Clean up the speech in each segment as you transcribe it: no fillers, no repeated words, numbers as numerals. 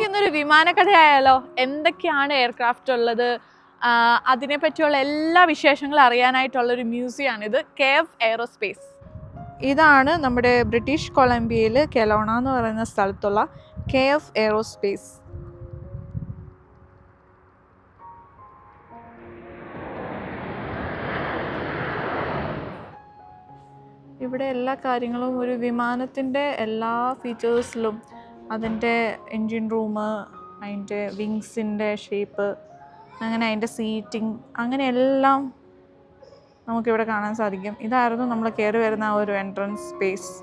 ഇന്നൊരു വിമാനക്കഥയായാലോ? എന്തൊക്കെയാണ് എയർക്രാഫ്റ്റ് ഉള്ളത്, അതിനെ പറ്റിയുള്ള എല്ലാ വിശേഷങ്ങളും അറിയാനായിട്ടുള്ളൊരു മ്യൂസിയമാണിത്, കേവ് എയ്റോസ്പേസ്. ഇതാണ് നമ്മുടെ ബ്രിട്ടീഷ് കൊളംബിയയിൽ കെലോണ എന്ന് പറയുന്ന സ്ഥലത്തുള്ള കേവ് എയ്റോസ്പേസ്. ഇവിടെ എല്ലാ കാര്യങ്ങളും ഒരു വിമാനത്തിൻ്റെ എല്ലാ ഫീച്ചേഴ്സിലും, അതിൻ്റെ എൻജിൻ റൂം, അതിൻ്റെ വിങ്സിൻ്റെ ഷേപ്പ്, അങ്ങനെ അതിൻ്റെ സീറ്റിംഗ്, അങ്ങനെ എല്ലാം നമുക്കിവിടെ കാണാൻ സാധിക്കും. ഇതായിരുന്നു നമ്മൾ കയറി വരുന്ന ആ ഒരു എൻട്രൻസ് സ്പേസ്.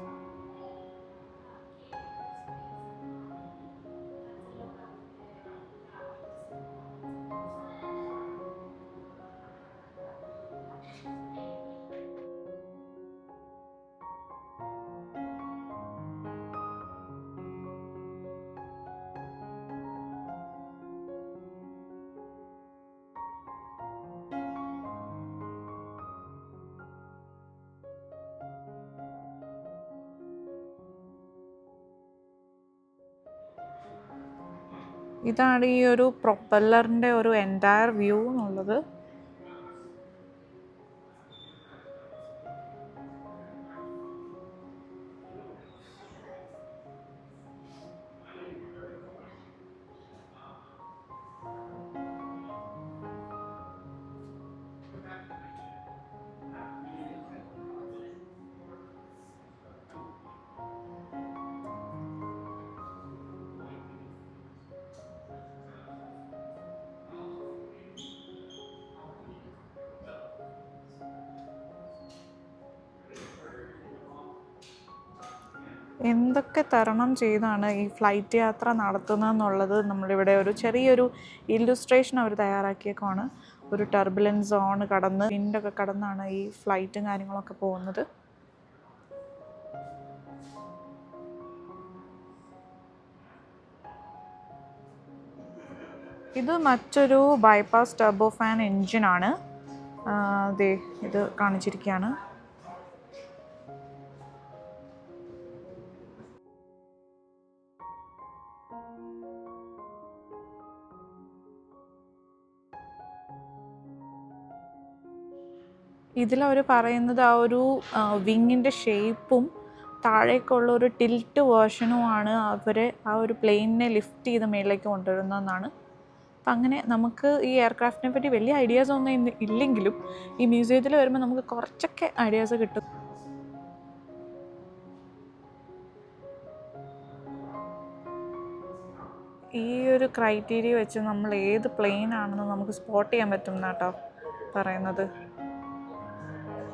ഇതാണ് ഈ ഒരു പ്രൊപ്പല്ലറിൻ്റെ ഒരു എൻറ്റയർ വ്യൂ എന്നുള്ളത്. എന്തൊക്കെ തരണം ചെയ്താണ് ഈ ഫ്ലൈറ്റ് യാത്ര നടത്തുന്നതെന്നുള്ളത് നമ്മളിവിടെ ഒരു ചെറിയൊരു ഇല്ലുസ്ട്രേഷൻ അവർ തയ്യാറാക്കിയേക്കുവാണ്. ഒരു ടർബുലൻസ് സോൺ കടന്ന് വിൻഡൊക്കെ കടന്നാണ് ഈ ഫ്ലൈറ്റും കാര്യങ്ങളൊക്കെ പോകുന്നത്. ഇത് മറ്റൊരു ബൈപ്പാസ് ടർബോ ഫാൻ എൻജിനാണ്. ഇത് കാണിച്ചിരിക്കുകയാണ്. ഇതിലവർ പറയുന്നത് ആ ഒരു വിങ്ങിൻ്റെ ഷേപ്പും താഴേക്കുള്ള ഒരു ടിൽറ്റ് വേർഷനുമാണ് അവരെ ആ ഒരു പ്ലെയിനിനെ ലിഫ്റ്റ് ചെയ്ത് മേളിലേക്ക് കൊണ്ടുവരുന്നതെന്നാണ്. അപ്പം അങ്ങനെ നമുക്ക് ഈ എയർക്രാഫ്റ്റിനെ പറ്റി വലിയ ഐഡിയാസ് ഒന്നും ഇല്ലെങ്കിലും ഈ മ്യൂസിയത്തിൽ വരുമ്പോൾ നമുക്ക് കുറച്ചൊക്കെ ഐഡിയാസ് കിട്ടും. ഈ ഒരു ക്രൈറ്റീരിയ വെച്ച് നമ്മൾ ഏത് പ്ലെയിൻ ആണെന്ന് നമുക്ക് സ്പോട്ട് ചെയ്യാൻ പറ്റും എന്നാട്ടോ പറയുന്നത്.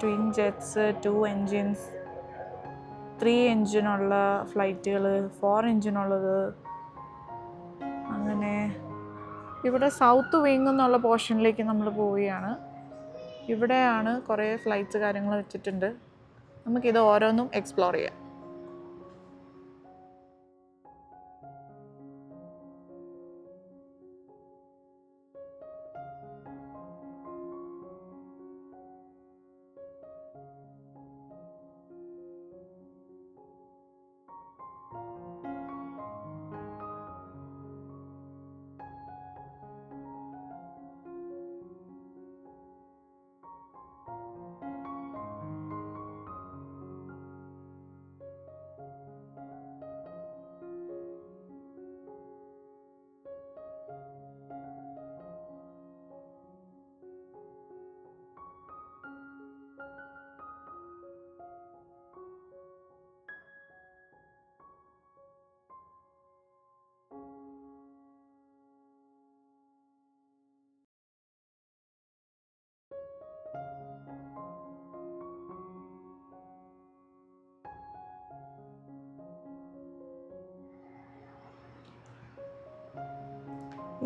Twin jets, 2 engines, 3 എൻജിനുള്ള ഫ്ലൈറ്റുകൾ, 4 എൻജിനുള്ളത്. അങ്ങനെ ഇവിടെ സൗത്ത് വിങ് എന്നുള്ള പോർഷനിലേക്ക് നമ്മൾ പോവുകയാണ്. ഇവിടെയാണ് കുറേ ഫ്ലൈറ്റ്സ് കാര്യങ്ങൾ വെച്ചിട്ടുണ്ട്. നമുക്കിത് ഓരോന്നും എക്സ്പ്ലോർ ചെയ്യാം.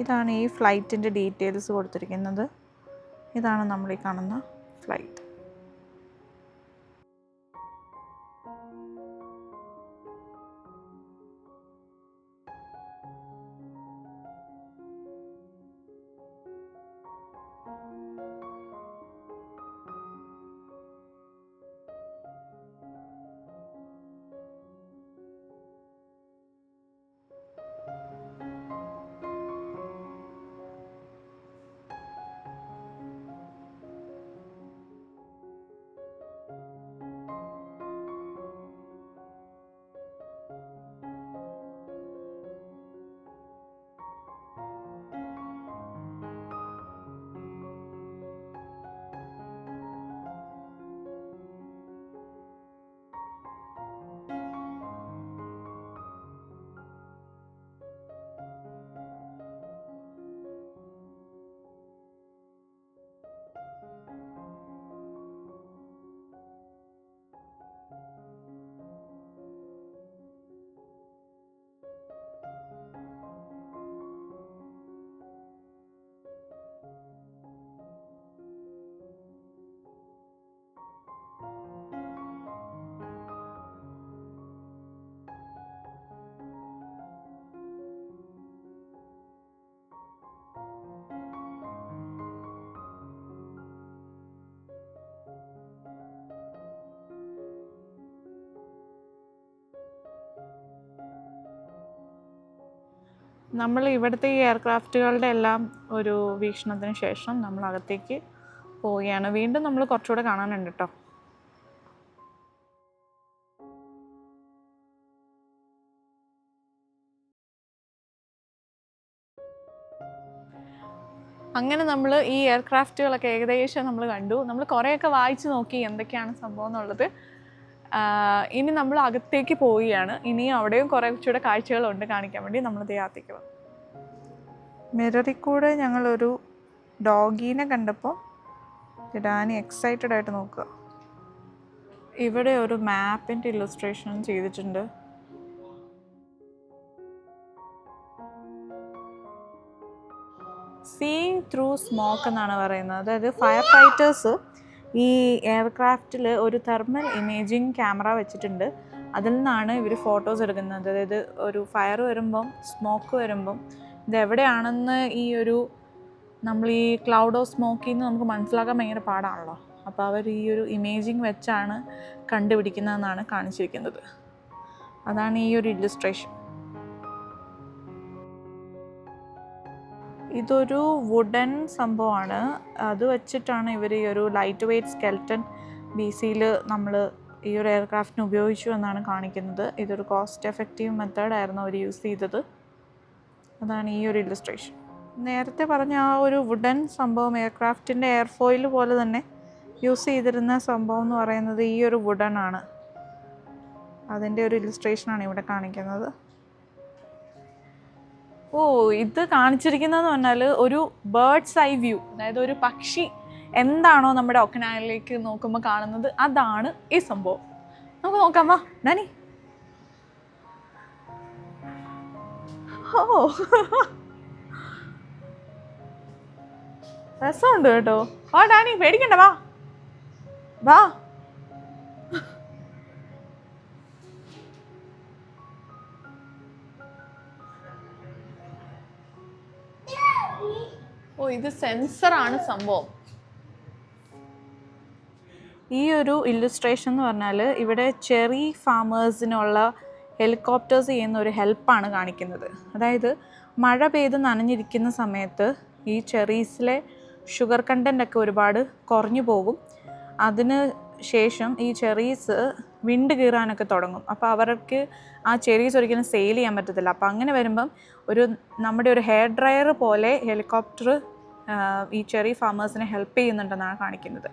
ഇതാണ് ഈ ഫ്ലൈറ്റിൻ്റെ ഡീറ്റെയിൽസ് കൊടുത്തിരിക്കുന്നത്. ഇതാണ് നമ്മൾ ഈ കാണുന്ന ഫ്ലൈറ്റ്. നമ്മൾ ഇവിടുത്തെ ഈ എയർക്രാഫ്റ്റുകളുടെ എല്ലാം ഒരു വീക്ഷണത്തിന് ശേഷം നമ്മൾ അകത്തേക്ക് പോവുകയാണ്. വീണ്ടും നമ്മൾ കുറച്ചുകൂടെ കാണാനുണ്ട് കേട്ടോ. അങ്ങനെ നമ്മൾ ഈ എയർക്രാഫ്റ്റുകളൊക്കെ ഏകദേശം നമ്മൾ കണ്ടു. നമ്മൾ കുറേയൊക്കെ വായിച്ച് നോക്കി എന്തൊക്കെയാണ് സംഭവം എന്നുള്ളത്. ഇനി നമ്മൾ അകത്തേക്ക് പോവുകയാണ്. ഇനിയും അവിടെയും കുറച്ചുകൂടെ കാഴ്ചകളുണ്ട് കാണിക്കാൻ വേണ്ടി. നമ്മളത് യാത്രയ്ക്ക് പോകും. മിററിൽ കൂടെ ഞങ്ങളൊരു ഡോഗീനെ കണ്ടപ്പോൾ ഡാനി എക്സൈറ്റഡ് ആയിട്ട് നോക്കുക. ഇവിടെ ഒരു മാപ്പിൻ്റെ ഇല്ലസ്ട്രേഷൻ ചെയ്തിട്ടുണ്ട്. സീയിങ് ത്രൂ സ്മോക്ക് എന്നാണ് പറയുന്നത്. അതായത് ഫയർ ഫൈറ്റേഴ്സ് ഈ എയർക്രാഫ്റ്റിൽ ഒരു തെർമൽ ഇമേജിങ് ക്യാമറ വെച്ചിട്ടുണ്ട്. അതിൽ നിന്നാണ് ഇവർ ഫോട്ടോസ് എടുക്കുന്നത്. അതായത് ഒരു ഫയർ വരുമ്പം, സ്മോക്ക് വരുമ്പം ഇതെവിടെയാണെന്ന് നമ്മൾ ഈ ക്ലൗഡ് ഓഫ് സ്മോക്കിൽ നിന്ന് നമുക്ക് മനസ്സിലാക്കാൻ ഭയങ്കര പാടാണല്ലോ. അപ്പോൾ അവർ ഈ ഒരു ഇമേജിങ് വെച്ചാണ് കണ്ടുപിടിക്കുന്നതെന്നാണ് കാണിച്ചിരിക്കുന്നത്. അതാണ് ഈ ഒരു ഇല്ലസ്ട്രേഷൻ. ഇതൊരു വുഡൻ സംഭവമാണ്. അത് വെച്ചിട്ടാണ് ഇവർ ഈ ഒരു ലൈറ്റ് വെയ്റ്റ് സ്കെൽറ്റൻ BCയിൽ നമ്മൾ ഈ ഒരു എയർക്രാഫ്റ്റിന് ഉപയോഗിച്ചു എന്നാണ് കാണിക്കുന്നത്. ഇതൊരു കോസ്റ്റ് എഫക്റ്റീവ് മെത്തേഡായിരുന്നു അവർ യൂസ് ചെയ്തത്. അതാണ് ഈ ഒരു ഇല്ലസ്ട്രേഷൻ. നേരത്തെ പറഞ്ഞ ആ ഒരു വുഡൻ സംഭവം എയർക്രാഫ്റ്റിൻ്റെ എയർഫോയിൽ പോലെ തന്നെ യൂസ് ചെയ്തിരുന്ന സംഭവം എന്ന് പറയുന്നത് ഈ ഒരു വുഡൻ ആണ്. അതിൻ്റെ ഒരു ഇല്ലസ്ട്രേഷനാണ് ഇവിടെ കാണിക്കുന്നത്. ഇത് കാണിച്ചിരിക്കുന്നതെന്ന് പറഞ്ഞാൽ ഒരു ബേർഡ്സ് ഐ വ്യൂ, അതായത് ഒരു പക്ഷി എന്താണോ നമ്മുടെ ഒക്കനാലിലേക്ക് നോക്കുമ്പോൾ കാണുന്നത്, അതാണ് ഈ സംഭവം. നമുക്ക് നോക്കാം വാ ഡാനി. രസമുണ്ട് കേട്ടോ. വാ ഡാനി, പേടിക്കണ്ട, വാ വാ. ഇത് സെൻസറാണ് സംഭവം. ഈ ഒരു ഇല്ലസ്ട്രേഷൻ എന്ന് പറഞ്ഞാൽ ഇവിടെ ചെറി ഫാമേഴ്സിനുള്ള ഹെലികോപ്റ്റേഴ്സ് ചെയ്യുന്ന ഒരു ഹെൽപ്പാണ് കാണിക്കുന്നത്. അതായത് മഴ പെയ്ത് നനഞ്ഞിരിക്കുന്ന സമയത്ത് ഈ ചെറീസിലെ ഷുഗർ കണ്ടൻ്റൊക്കെ ഒരുപാട് കുറഞ്ഞു പോകും. അതിന് ശേഷം ഈ ചെറീസ് വിണ്ട് കീറാനൊക്കെ തുടങ്ങും. അപ്പോൾ അവർക്ക് ആ ചെറീസ് ഒരിക്കലും സെയിൽ ചെയ്യാൻ പറ്റത്തില്ല. അപ്പോൾ അങ്ങനെ വരുമ്പം നമ്മുടെ ഒരു ഹെയർ ഡ്രയർ പോലെ ഹെലികോപ്റ്റർ ഈ ചെറി ഫാമേഴ്സിനെ ഹെൽപ്പ് ചെയ്യുന്നുണ്ടെന്നാണ് കാണിക്കുന്നത്.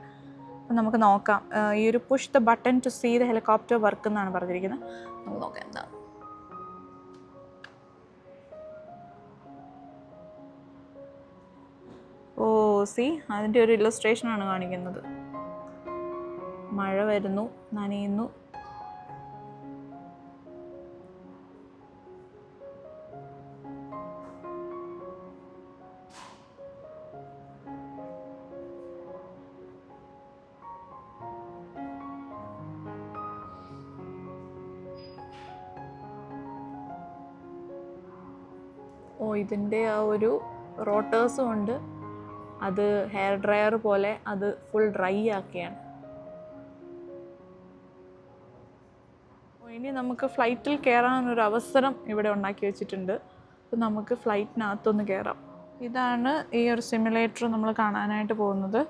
അപ്പം നമുക്ക് നോക്കാം. ഈ ഒരു push the button to see the helicopter work എന്നാണ് പറഞ്ഞിരിക്കുന്നത്. നമുക്ക് നോക്കാം എന്താണ്. അതിൻ്റെ ഒരു ഇല്ലസ്ട്രേഷനാണ് കാണിക്കുന്നത്. മഴ വരുന്നു, നനയുന്നു. ഇതിൻ്റെ ആ ഒരു റോട്ടേഴ്സും ഉണ്ട്. അത് ഹെയർ ഡ്രയർ പോലെ അത് ഫുൾ ഡ്രൈ ആക്കിയാണ്. ഇനി നമുക്ക് ഫ്ലൈറ്റിൽ കയറാനൊരു അവസരം ഇവിടെ ഉണ്ടാക്കി വെച്ചിട്ടുണ്ട്. അപ്പോൾ നമുക്ക് ഫ്ലൈറ്റിനകത്തൊന്ന് കയറാം. ഇതാണ് ഈ ഒരു സിമുലേറ്റർ നമ്മൾ കാണാനായിട്ട് പോകുന്നത്.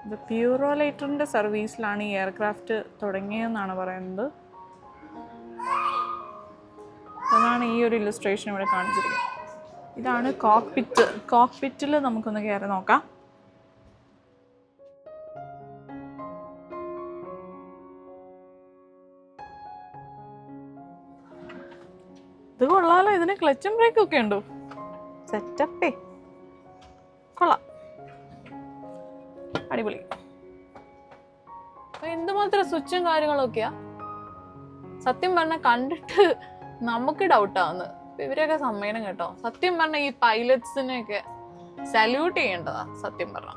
ഇത് പ്യൂറോലൈറ്ററിൻ്റെ സർവീസിലാണ് ഈ എയർക്രാഫ്റ്റ് തുടങ്ങിയതെന്നാണ് പറയുന്നത്. അതാണ് ഈ ഒരു ഇല്ലസ്ട്രേഷൻ ഇവിടെ കാണിച്ചിരിക്കുന്നത്. ഇതാണ് കോക്ക്പിറ്റ്. കോക്ക്പിറ്റിൽ നമുക്കൊന്ന് കയറി നോക്കാം. ഇത് കൊള്ളാലോ. ഇതിന് ക്ലച്ചും ബ്രേക്കും ഒക്കെ ഉണ്ടോ? സെറ്റപ്പേ, കൊള്ളാം, അടിപൊളി. എന്തുമാത്രം സ്വിച്ചും കാര്യങ്ങളൊക്കെയാ. സത്യം പറഞ്ഞാൽ കണ്ടിട്ട് നമുക്ക് ഡൗട്ടാവുന്നത്. ഇവരെയൊക്കെ സമ്മേനം കേട്ടോ. സത്യം പറഞ്ഞാൽ ഈ പൈലറ്റ്സിനെയൊക്കെ സല്യൂട്ട് ചെയ്യേണ്ടതാ സത്യം പറഞ്ഞ.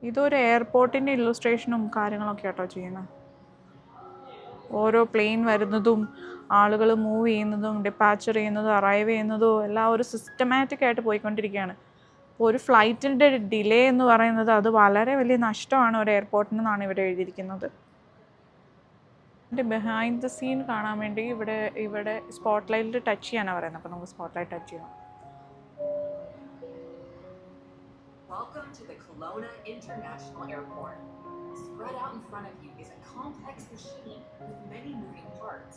ഇതൊരു എയർപോർട്ടിൻ്റെ ഇല്ലുസ്ട്രേഷനും കാര്യങ്ങളൊക്കെ ആട്ടോ ചെയ്യുന്നത്. ഓരോ പ്ലെയിൻ വരുന്നതും ആളുകൾ മൂവ് ചെയ്യുന്നതും ഡിപ്പാച്ചർ ചെയ്യുന്നതും അറൈവ് ചെയ്യുന്നതും എല്ലാം ഒരു സിസ്റ്റമാറ്റിക് ആയിട്ട് പോയിക്കൊണ്ടിരിക്കുകയാണ്. അപ്പോൾ ഒരു ഫ്ലൈറ്റിൻ്റെ ഡിലേ എന്ന് പറയുന്നത് അത് വളരെ വലിയ നഷ്ടമാണ് ഒരു എയർപോർട്ടിനെന്നാണ് ഇവിടെ എഴുതിയിരിക്കുന്നത്. എൻ്റെ ബിഹൈൻഡ് ദ സീൻ കാണാൻ വേണ്ടി ഇവിടെ സ്പോട്ട് ലൈറ്റിൽ ടച്ച് ചെയ്യാനാണ് പറയുന്നത്. അപ്പോൾ നമുക്ക് സ്പോട്ട് ലൈറ്റ് ടച്ച് ചെയ്യാം. Welcome to the Kelowna International Airport. Spread out in front of you is a complex machine with many moving parts.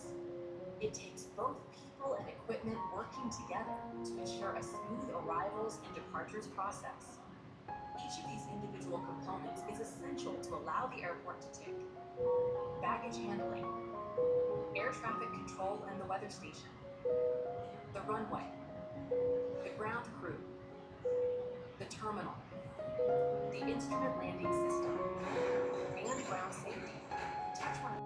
It takes both people and equipment working together to ensure a smooth arrivals and departures process. Each of these individual components is essential to allow the airport to tick. Baggage handling, air traffic control and the weather station, the runway, the ground crew, the terminal, the instrument landing system, and ground safety. Touch one.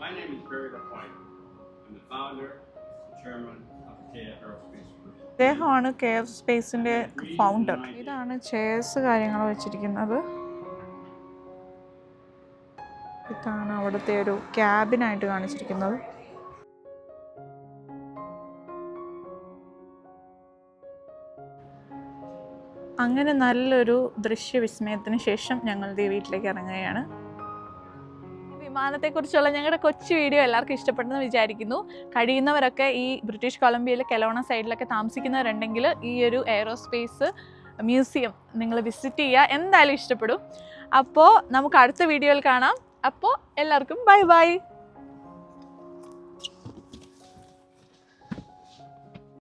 My name is Barry LaPointe. I'm the founder and chairman of KF Aerospace Group. അദ്ദേഹമാണ് KF സ്പേസിൻ്റെ founder. ഇതാണ് chairs കാര്യങ്ങൾ വെച്ചിരിക്കുന്നത്. ഇതാണ് അവിടുത്തെ ഒരു ക്യാബിനായിട്ട് കാണിച്ചിരിക്കുന്നത്. അങ്ങനെ നല്ലൊരു ദൃശ്യവിസ്മയത്തിന് ശേഷം ഞങ്ങൾ വീട്ടിലേക്ക് ഇറങ്ങുകയാണ്. വിമാനത്തെക്കുറിച്ചുള്ള ഞങ്ങളുടെ കൊച്ചു വീഡിയോ എല്ലാവർക്കും ഇഷ്ടപ്പെട്ടെന്ന് വിചാരിക്കുന്നു. കഴിയുന്നവരൊക്കെ ഈ ബ്രിട്ടീഷ് കൊളംബിയയിലെ കെലോണ സൈഡിലൊക്കെ താമസിക്കുന്നവരുണ്ടെങ്കിൽ ഈ ഒരു എയറോസ്പേസ് മ്യൂസിയം നിങ്ങൾ വിസിറ്റ് ചെയ്യുക, എന്തായാലും ഇഷ്ടപ്പെടും. അപ്പോൾ നമുക്ക് അടുത്ത വീഡിയോയിൽ കാണാം. അപ്പോൾ എല്ലാവർക്കും ബൈ ബൈ.